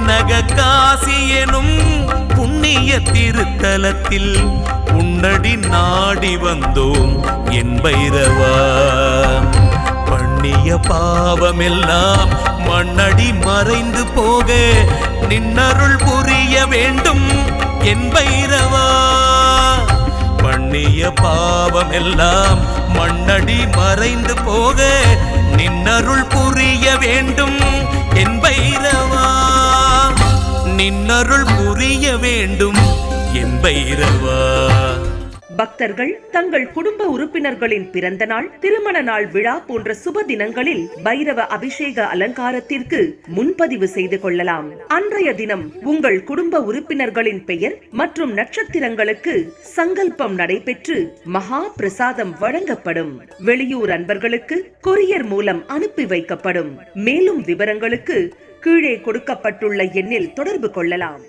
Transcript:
தென்னகாசி எனும் புண்ணிய திருத்தலத்தில் உன்னடி நாடி வந்தோம் என் பைரவா. பண்ணிய பாவமெல்லாம் மண்ணடி மறைந்து போக நின்னருள் புரிய வேண்டும் என் பைரவா. பண்ணிய பாவமெல்லாம் மண்ணடி மறைந்து போக நின்னருள் புரிய வேண்டும் என் பைரவா. நின்னருள் புரிய வேண்டும் என் பைரவா. பக்தர்கள் தங்கள் குடும்ப உறுப்பினர்களின் பிறந்த நாள், திருமண நாள் விழா போன்ற சுப தினங்களில் பைரவ அபிஷேக அலங்காரத்திற்கு முன்பதிவு செய்து கொள்ளலாம். அன்றைய தினம் உங்கள் குடும்ப உறுப்பினர்களின் பெயர் மற்றும் நட்சத்திரங்களுக்கு சங்கல்பம் நடைபெற்று மகா பிரசாதம் வழங்கப்படும். வெளியூர் அன்பர்களுக்கு கொரியர் மூலம் அனுப்பி வைக்கப்படும். மேலும் விவரங்களுக்கு கீழே கொடுக்கப்பட்டுள்ள எண்ணில் தொடர்பு கொள்ளலாம்.